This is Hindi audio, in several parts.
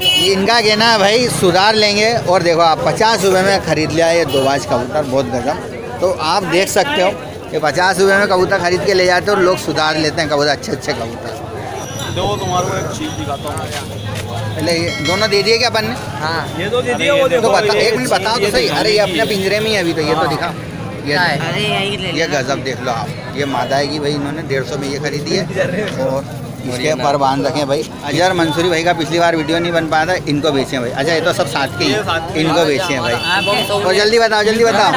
इनका कहना है भाई सुधार लेंगे। और देखो आप 50 रुपये में ख़रीद लिया ये दोबाज कबूतर, बहुत गजब। तो आप देख सकते हो कि 50 रुपये में कबूतर खरीद के ले जाते हो और लोग सुधार लेते हैं कबूतर, अच्छे अच्छे कबूतर। देखो तुम्हारे को एक चीज़ दिखाता हूँ। पहले ये दोनों दे दिए क्या अपन ने? हाँ ये तो दे दिया, वो देखो तो बता, एक मिनट बताओ तो सही। अरे ये अपने पिंजरे में ही है अभी, तो ये तो दिखा। अरे यही ले ये गजब देख लो आप, ये मादा है कि भाई इन्होंने 150 में ये खरीदी है। और इसके पर बांध रखे हैं भाई। अजहर मंसूरी भाई का पिछली बार वीडियो नहीं बन पाया था, इनको बेचे हैं भाई। अच्छा ये तो सब साथ के ही, इनको बेचे हैं भाई। तो जल्दी बताओ जल्दी बताओ,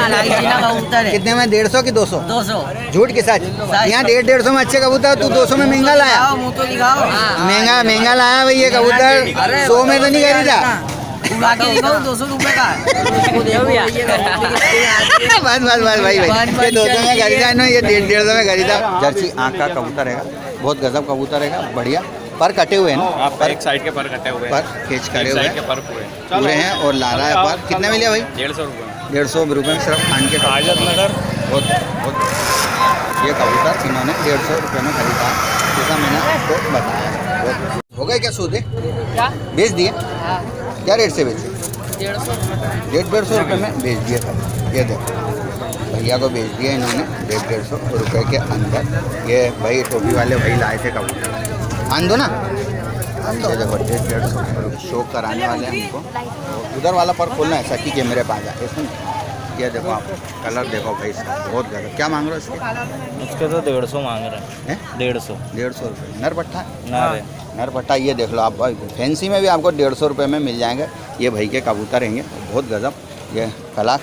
कितने में? 150 की 200? 200 झूठ के साथ। यहाँ 150 में अच्छे कबूतर, तू 200 में महंगा लाया। मुँह तो दिखाओ। महंगा महंगा लाया भाई ये कबूतर, 100 में तो नहीं खरीदा। बाकी दिखाओ 200 रुपये का। बस बस बस भाई भाई, ये 200 में खरीदा इन्होंने, ये 150 में खरीदा। जर्सी आँख का कबूतर है, बहुत गजब कबूतर है, बढ़िया। पर कटे हुए हैं ना, आप एक साइड के पर कटे हुए हैं, पर खींच करे हुए साइड के हैं, पर पूरे हैं। और ला रहा है पर, कितने में लिया भाई? 150 रुपये। 150 रुपये में सिर्फ खान के आजत नगर। बहुत बहुत ये कबूतर इन्होंने 150 रुपये में खरीदा, जैसा मैंने आपको बताया। बहुत हो गए क्या सौदे? बेच दिए? क्या रेट से बेचे? 150 रुपये में बेच दिए भाई। ये देखो भैया को बेच दिया इन्होंने 150 रुपये के अंदर। ये भाई टोपी वाले भाई लाए थे कबूतर, आन दो ना। ये देखो 150 शो कराने वाले हैं हमको। उधर वाला पर खोलना है ताकि कैमरे पे आ जाए। इसमें ये देखो आप कलर देखो भाई इसका, बहुत ज़्यादा। क्या मांग रहे हो इसके? उसके तो 150 मांग रहे हैं। 150 रुपये नर पट्टा? ना नर पट्टा ये देख लो आप भाई, फैंसी में भी आपको 150 रुपये में मिल जाएंगे। ये भाई के कबूतर रहेंगे, बहुत गजब। ये कलाक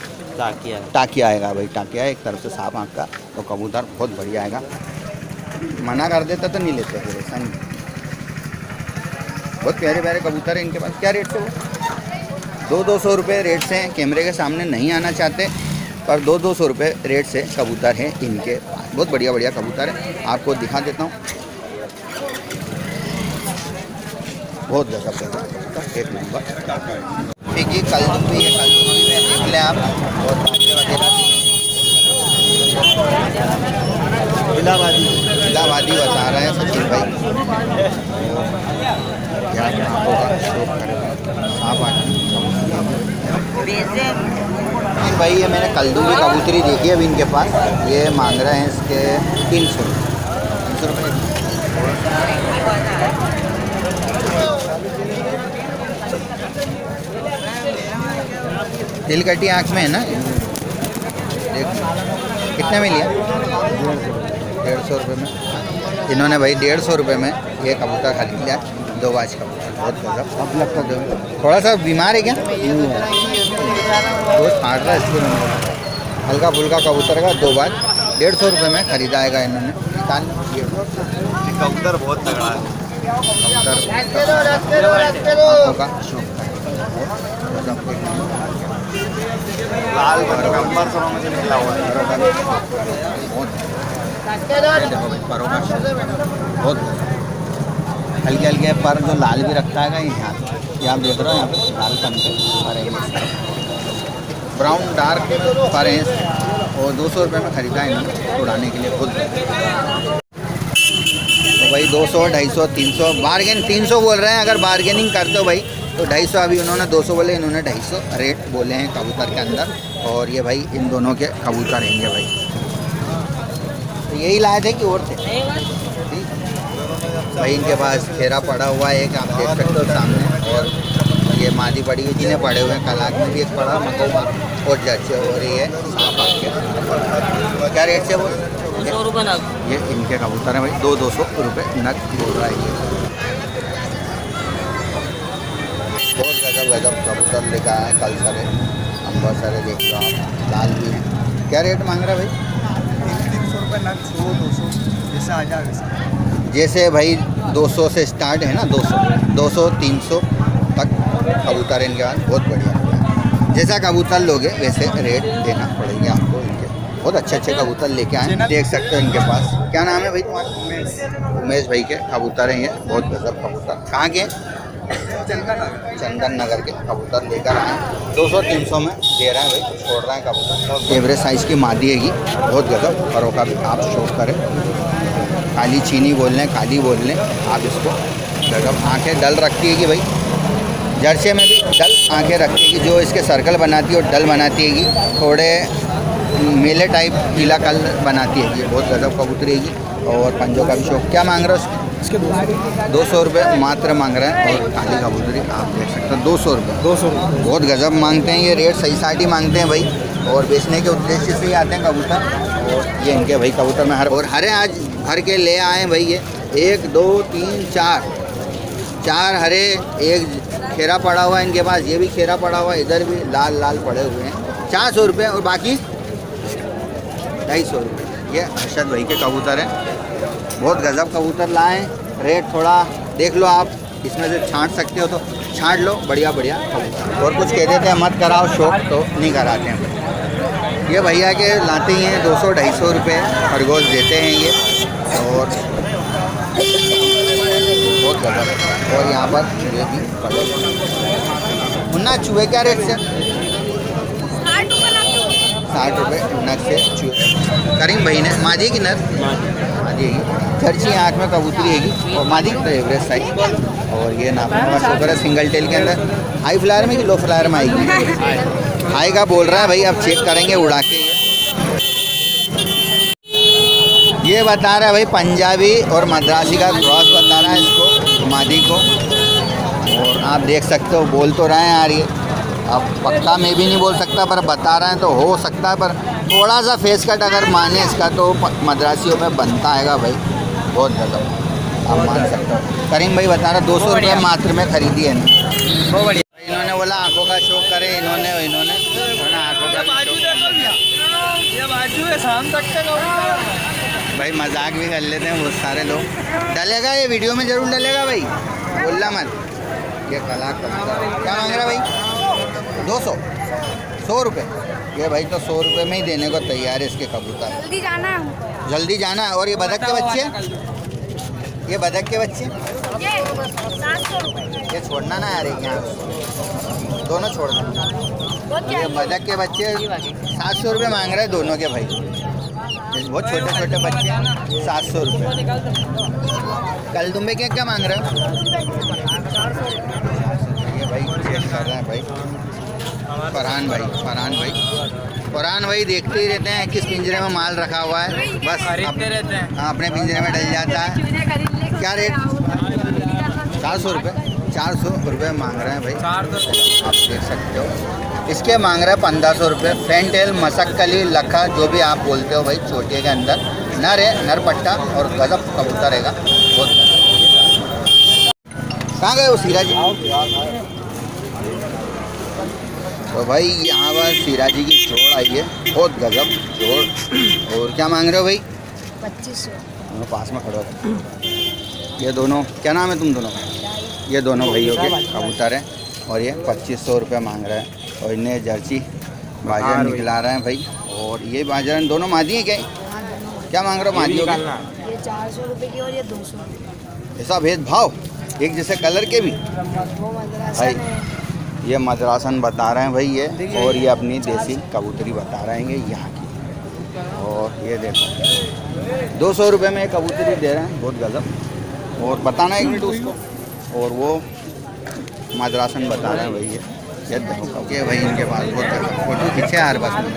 टाकिया आएगा भाई, टाकिया एक तरफ से सांप आँख का, तो कबूतर बहुत बढ़िया आएगा। मना कर देता तो नहीं लेते फिर, ऐसा नहीं। बहुत प्यारे प्यारे कबूतर हैं इनके पास। क्या रेट से? वो 200 रुपये रेट से हैं। कैमरे के सामने नहीं आना चाहते, पर 200 रुपये रेट से कबूतर हैं इनके पास। बहुत बढ़िया बढ़िया कबूतर है, आपको दिखा देता हूँ। बहुत ज़्यादा कबूतर, एक नंबर। देखिए कलदुम भी है, कलदुम भी में देख लें आप। और बाजरे वगैरह इलाहाबादी बता रहे हैं सचिन भाई। क्या नाम होगा, शौक करेगा सांप भाई। ये मैंने कलदुम की कबूतरी देखी है अभी इनके पास। ये मांग रहे हैं इसके 300 रुपये। दिल कटी आँख में है ना। देख कितने में लिया? 150 रुपये में इन्होंने भाई 150 रुपये में ये कबूतर खरीद लिया, दोबाज कबूतर, बहुत गजब। अब लगता है थोड़ा सा बीमार है क्या? बहुत फाट रहा है इसके में, हल्का फुल्का कबूतर का दोबाज 150 रुपये में खरीदाएगा इन्होंने। कबूतर बहुत तगड़ा है। लाल नंबर से निकला हुआ है, बहुत हल्के हल्के पर जो लाल भी रखता है यहाँ, ये आप देख रहे हो यहाँ पे लाल कन के पर है, ब्राउन डार्क पर है। और 200 रुपये में खरीदा है इन्होंने उड़ाने के लिए खुद। तो भाई 200, 250, 300 बार्गेन 300 बोल रहे हैं। अगर बार्गेनिंग करते हो भाई तो 250, अभी उन्होंने 200 बोले, इन्होंने 250 रेट बोले हैं कबूतर के अंदर। और ये भाई इन दोनों के कबूतर रहेंगे भाई। तो यही लाए थे कि और थे भाई? इनके पास खेरा पड़ा हुआ है, एक आप देख सकते हो सामने। और ये मादी पड़ी हुई, जिन्हें पड़े हुए हैं, कलाक में भी एक पड़ा, मकोमा और जर्सी। और ये सांप आपके क्या रेट से? वो 200 रुपये नग। ये इनके कबूतर हैं भाई, 200 रुपये नग बोल रहा है ये। बहुत गजब गजब कबूतर लेकर आए कल सारे, हम बहुत सारे देख लो आप, लाल भी हैं। क्या रेट मांग रहा है भाई? 300 रुपये नग, 100, 200 जैसे आ जाए। जैसे भाई 200 से स्टार्ट है ना, 200, 300 तक कबूतर इनके पास, बहुत बढ़िया। जैसा कबूतर लोगे वैसे रेट देना पड़ेगा आपको इनके। बहुत अच्छे अच्छे कबूतर लेके आए, देख सकते हो इनके पास। क्या नाम है भाई तुम्हारा? उमेश भाई के कबूतर हैं ये, बहुत गजब कबूतर। कहाँ के? चंदन नगर के कबूतर लेकर आए, 200-300 में दे रहे हैं भाई, छोड़ रहे हैं कबूतर। एवरेज साइज़ की मादी हैगी, बहुत गजब। परों का भी आप शो करें, काली चीनी बोल लें, काली बोल लें आप इसको। गजब आँखें डल रखती है कि भाई, जर्सी में भी डल आंखें रखेगी, जो इसके सर्कल बनाती है और डल बनाती है, थोड़े मेले टाइप पीला कलर बनाती है। ये बहुत गजब कबूतरी है। और पंजों का भी शौक। क्या मांग रहे हो इसके? 200 रुपये मात्र मांग रहे हैं। और काली कबूतरी आप देख सकते हो 200 रुपये। 200 रुपये बहुत गजब मांगते हैं ये, रेट सही साइड ही मांगते हैं भाई। और बेचने के उद्देश्य से ही आते हैं कबूतर। और ये इनके भाई कबूतर में हरे आज भर के ले आए हैं भाई। ये 1 2 3 4 हरे, एक खेरा पड़ा हुआ है इनके पास, ये भी खेरा पड़ा हुआ है, इधर भी लाल लाल पड़े हुए हैं। 400 रुपये और बाकी 250 रुपये। ये अरशद भाई के कबूतर हैं, बहुत गजब कबूतर लाएँ। रेट थोड़ा देख लो आप, इसमें से छांट सकते हो तो छांट लो, बढ़िया बढ़िया कबूतर। और कुछ कह देते हैं मत कराओ शौक, तो नहीं कराते हैं। ये भैया के लाते ही हैं 200-250 रुपये खरगोश देते हैं ये। और बहुत गजब है। और यहाँ पर ये भी मुन्ना चूहे क्या रेट से? 60 रुपये नग से चूहे। करीम भाई ने मादी की नर मादी है, चर्ची आँख में कबूतरी है और मादी तो एवरेज साइज। और ये नापने का शुक्र है सिंगल टेल के अंदर। हाई फ्लायर में कि लो फ्लायर में आएगी? हाई का बोल रहा है भाई, अब चेक करेंगे उड़ा के। ये बता रहा है भाई पंजाबी और मद्रासी का क्रॉस बता रहा है इसको, मादी को। और आप देख सकते हो बोल तो रहे हैं यार ये, अब पक्का मैं भी नहीं बोल सकता पर बता रहे हैं तो हो सकता है। पर थोड़ा सा फेस कट अगर माने इसका तो मद्रासियों में बनता है भाई, बहुत गलत आप मान सकते हो। करीम भाई बता रहा 200 रुपये मात्र में खरीदी है। बहुत बढ़िया। इन्होंने बोला आंखों का शौक करे, इन्होंने आंखों का शाम तक भाई मजाक भी कर लेते हैं बहुत सारे लोग। डलेगा ये वीडियो में ज़रूर डलेगा भाई, बोलना मत। ये कला क्या मांग रहा है भाई? 200 100 रुपये। ये भाई तो 100 रुपये में ही देने को तैयार है इसके कबूतर। जल्दी जाना है, जल्दी जाना है। और ये बतख के बच्चे, ये बतख के बच्चे ये 700 रुपये। ये छोड़ना ना यार, यहाँ दोनों छोड़ दो। ये बतख के बच्चे 700 रुपये मांग रहे हैं दोनों के भाई। बहुत छोटे छोटे बच्चे 700 रुपये। कल दुम्बे के क्या मांग रहे हो? ये भाई चेक कर रहे हैं भाई फरहान भाई देखते ही रहते हैं किस पिंजरे में माल रखा हुआ है, बस रहते हैं। हाँ, अपने पिंजरे में डल जाता है। क्या रेट? 400 रुपये। 400 रुपये मांग रहे हैं भाई, आप देख सकते हो। इसके मांग रहे हैं 1500 रुपये। फैंटेल, मसक्कली, लखा, जो भी आप बोलते हो भाई, छोटे के अंदर नर है, नर पट्टा और गजब कबूतर रहेगा बहुत। कहाँ गए वो सीरा जी? तो भाई यहाँ पर सीरा जी की जोड़ आई है, बहुत गजब जोड़। और क्या मांग रहे हो भाई? 2500। पास में खड़ो। ये दोनों क्या नाम है तुम दोनों का? ये दोनों भाइयों के कबूतर हैं और ये 2500 रुपये मांग रहे हैं। और इन्हें जर्सी बाजार निकला रहे हैं भाई। और ये बाजार दोनों मादी हैं क्या? क्या मांग रहे हो मादियों के? ये 400 रुपये की और ये 200। ऐसा भेदभाव एक जैसे कलर के भी भाई। ये मद्रासन बता रहे हैं भाई ये, और ये अपनी देसी कबूतरी बता रहे हैं यहाँ की। और ये देखो 200 रुपये में कबूतरी दे रहे हैं, बहुत गजब। और बताना एक मिनट उसको। और वो मद्रासन बता रहे हैं भाई ये देखो ये भाई इनके पास बहुत फोटो खींचे यार बस मैंने।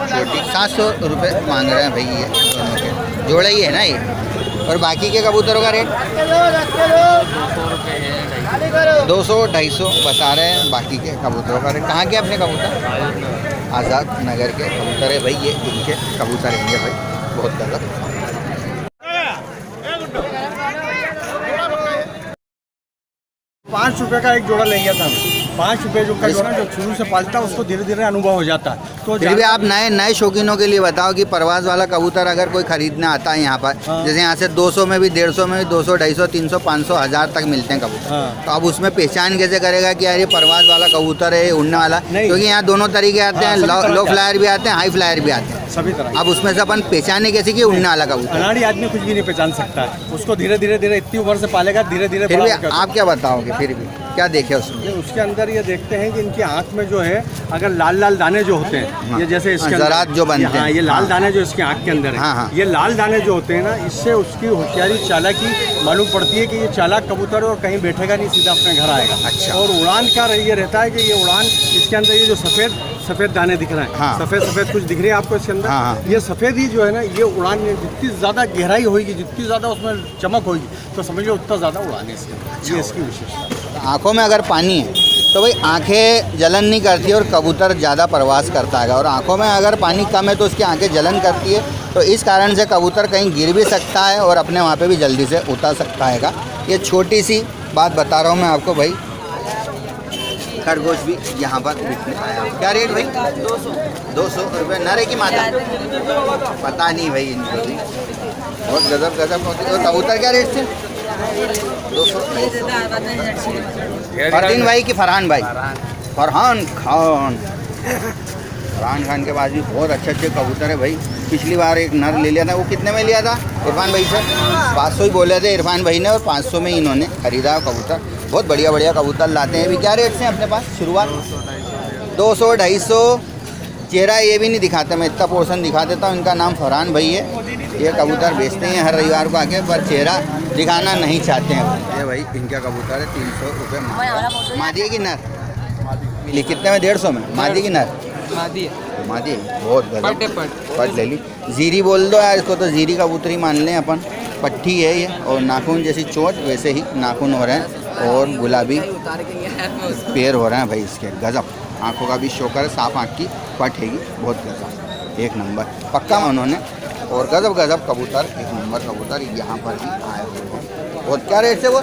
छोटी 700 रुपये मांग रहे हैं भाई ये दोनों के जोड़ा ही है ना ये। और बाकी के कबूतरों का रेट 200-250 बता रहे हैं बाकी के कबूतरों का रेट। कहाँ के अपने कबूतर? आज़ाद नगर के कबूतर है भाई, ये इनके कबूतर रहेंगे भाई, बहुत गलत। 5 रुपये का एक जोड़ा ले गया था। 5 रुपये का जोड़ा जो शुरू से पालता है उसको धीरे धीरे अनुभव हो जाता है। तो फिर भी आप नए शौकीनों के लिए बताओ कि परवाज़ वाला कबूतर अगर कोई खरीदना आता है यहाँ पर, जैसे यहाँ से 200 में भी, 150 में भी, 200, 250, 300, 500, 1000 तक मिलते हैं कबूतर। तो अब उसमें पहचान कैसे करेगा कि यार ये परवाज़ वाला कबूतर है, उड़ने वाला? क्योंकि यहाँ दोनों तरीके आते हैं, लो फ्लायर भी आते हैं, हाई फ्लायर भी आते हैं, सभी तरह। अब उसमें से अपन पहचाने कैसे कि उड़ने वाला कबूतर? अनाड़ी आदमी कुछ भी नहीं पहचान सकता है उसको। धीरे धीरे इतनी उम्र से पालेगा, धीरे धीरे। फिर भी आप क्या बताओगे? फिर भी क्या देखे उसमें? ये उसके अंदर ये देखते हैं कि इनकी आँख में जो है अगर लाल लाल दाने जो होते हैं, हाँ। ये जैसे इसके ज़रात जो बनते हैं। हाँ, ये लाल हाँ। दाने जो इसकी आँख के अंदर हाँ, है, हाँ। ये लाल दाने जो होते हैं ना, इससे उसकी होशियारी चालाकी मालूम पड़ती है कि ये चालाक कबूतर है और कहीं बैठेगा नहीं, सीधा अपने घर आएगा। अच्छा। और उड़ान का ये रहता है कि ये उड़ान, इसके अंदर ये जो सफ़ेद दाने दिख रहे हैं, हाँ। सफ़ेद कुछ दिख रहे हैं आपको इसके अंदर, हाँ, हाँ। ये सफ़ेद ही जो है ना, ये उड़ान में जितनी ज़्यादा गहराई होगी, जितनी ज़्यादा उसमें चमक होगी, तो समझ लो उतना ज़्यादा उड़ान है इसके। ये इसकी विशेषता। आँखों में अगर पानी है तो भाई आंखें जलन नहीं करती और कबूतर ज़्यादा प्रवास करता है, और आंखों में अगर पानी कम है तो उसकी आंखें जलन करती है, तो इस कारण से कबूतर कहीं गिर भी सकता है और अपने वहाँ पे भी जल्दी से उतर सकता है। ये छोटी सी बात बता रहा हूँ मैं आपको भाई। खरगोश भी यहाँ पर बिकने आया। क्या रेट भाई? 200 रुपये। नरे की माता पता नहीं भाई इनको भी, बहुत गजब होती है। और कबूतर क्या रेट से? 200। फरदीन भाई की फरहान भाई? फरहान खान के पास भी बहुत अच्छे कबूतर है भाई। पिछली बार एक नर ले लिया था, वो कितने में लिया था इरफान भाई से? 500 ही बोले थे इरफान भाई ने, और 500 में इन्होंने खरीदा कबूतर। बहुत बढ़िया कबूतर लाते हैं। अभी क्या रेट से अपने पास शुरुआत? 200, 250। चेहरा ये भी नहीं दिखाते, मैं इतना पोर्शन दिखा देता हूँ। इनका नाम फरहान भाई है। ये कबूतर बेचते हैं हर रविवार को आके, पर चेहरा दिखाना नहीं चाहते हैं। ये भाई इनका कबूतर है 300 रुपये। मादी है कि नर? मिली कितने में? 150 में। मादी की नर? मादी बहुत गजब। पट ले ली। जीरी बोल दो यार इसको, तो जीरी कबूतरी मान लें अपन। पट्टी है ये, और नाखून जैसी चोट वैसे ही नाखून हो रहे हैं, और गुलाबी पैर हो रहे हैं भाई इसके। गजब। आँखों का भी शोकर है, साफ आँख की पट हैगी, बहुत गजब, एक नंबर पक्का उन्होंने। और गजब कबूतर, एक नंबर कबूतर यहाँ पर भी आए हुए हैं। और क्या रेट से वो?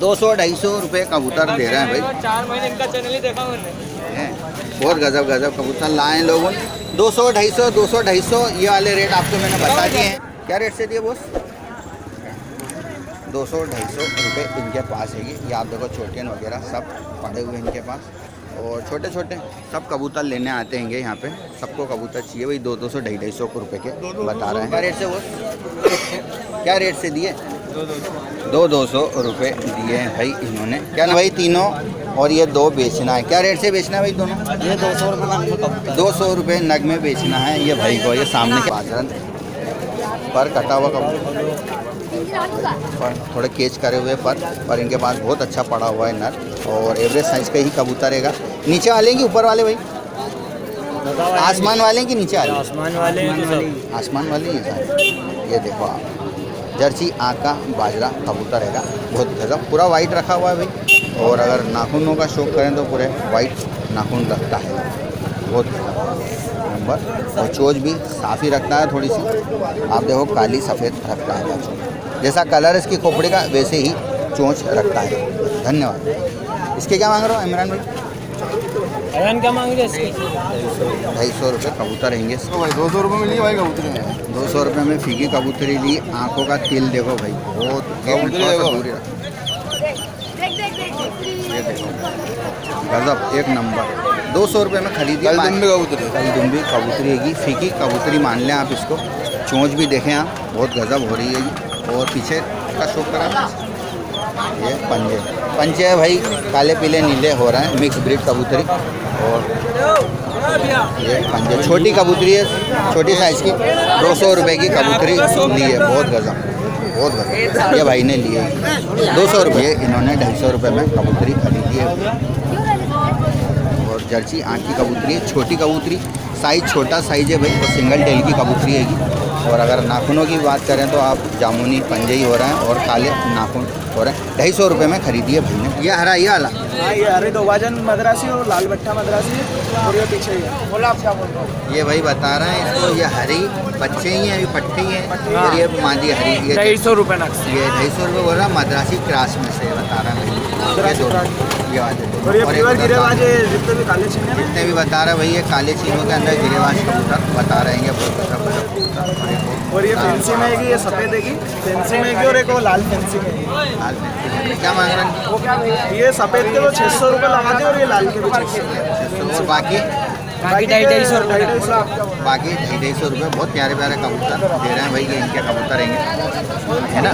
200-250 रुपये कबूतर दे रहे हैं भाई। 4 महीने इनका चैनल ही देखा मैंने। बहुत गजब कबूतर लाए लोगों ने। 200-250 ये वाले रेट आपको मैंने बता दिए हैं। क्या रेट से दिए बोस? 200-250 रुपये इनके पास है। ये आप देखो छोटियन वगैरह सब पड़े हुए इनके पास, और छोटे सब कबूतर लेने आते हैं यहाँ पे। सबको कबूतर चाहिए भाई। 200-250 रुपये के बता रहे हैं। क्या रेट से वो? क्या रेट से दिए? 200 रुपये दिए हैं भाई इन्होंने। क्या ना भाई तीनों, और ये 2 बेचना है। क्या रेट से बेचना है भाई दोनों? ये 200 रुपये 200 रुपये नग में बेचना है ये भाई को। ये सामने के बाजरन पर कटा हुआ कबूतर, पर थोड़े केच करे हुए पर इनके पास बहुत अच्छा पड़ा हुआ है नर, और एवरेज साइज का ही कबूतर रहेगा। नीचे वाले हैं कि ऊपर वाले भाई? आसमान वाले हैं कि नीचे वाले? आसमान वाले आसमान वाले ही हैं। ये देखो आप, जर्सी आँख का बाजरा कबूतर रहेगा, बहुत गजब। पूरा वाइट रखा हुआ है भाई, और अगर नाखूनों का शौक करें तो पूरे वाइट नाखून रखता है, बहुत नंबर। और चोंच भी साफ ही रखता है थोड़ी सी, आप देखो काली सफ़ेद रखता है चोंच। जैसा कलर इसकी खोपड़ी का वैसे ही चोंच रखता है। धन्यवाद। इसके क्या मांग रहे हो इमरान भाई? अयान क्या मांग रहे इसके? 250 रुपये कबूतर रहेंगे। भाई 200 रुपये में लिए भाई कबूतरी में। 200 रुपये में फीकी कबूतरी ली। आँखों का तिल देखो भाई, बहुत दूरी रख। ये देखो गजब, एक नंबर। 200 रुपये में खरीदी। कलदुम्बी कबूतरी हैगी, फीकी कबूतरी मान लें आप इसको। चोंच भी देखें आप, बहुत गजब हो रही है। और पीछे का शौक करा, ये पंजे है भाई, काले पीले नीले हो रहे हैं, मिक्स ब्रीड कबूतरी। और ये पंजे छोटी कबूतरी है, छोटी साइज़ की। 200 रुपये की कबूतरी ली है, बहुत गजब। ये भाई ने लिए 200 रुपये, इन्होंने 250 रुपये में कबूतरी खरीदी है। और जर्सी आँख की कबूतरी है, छोटी कबूतरी, साइज़ छोटा साइज़ है भाई, और सिंगल टेल की कबूतरी हैगी। और अगर नाखूनों की बात करें तो आप जामुनी पंजे ही हो रहे हैं, और काले नाखून हो रहे हैं। 250 रुपये में खरीदी है भाई ने। ये हरा, ये वाला? हाँ, ये हरे दोबाजन मद्रासी और लाल भट्टा मद्रासी है, और ये पीछे ही है। बोला आप क्या बोल रहे हो? ये भाई बता रहे हैं इसको, ये हरी बच्चे ही हैं, अभी पट्टे ही हैं, और ये मादी हरी। ये 250 रुपये नक्स। ये 250 रुपये बोल रहा है, मद्रासी क्रॉस में से बता रहा है भाई। ये वाले और ये प्योर गिरेबाज है, जितने भी काले छीने जितने भी बता रहा है भाई, ये काले चीनों के अंदर गिरेबाज कबूतर बता रहे हैं। बहुत और ये फैंसी में है, ये सफ़ेद है, फैंसी में है, और एक वो लाल फैंसी में है। लाल पेंसिल क्या मांग रहे हैं? वो क्या, ये सफ़ेद के वो 600 रुपये लगा दे, और ये लाल के भी 600। और बाकी 250 रुपये। बाकी 250 रुपये। बहुत प्यारे कबूतर दे रहे हैं भाई, ये इनके कबूतर रहेंगे, है ना।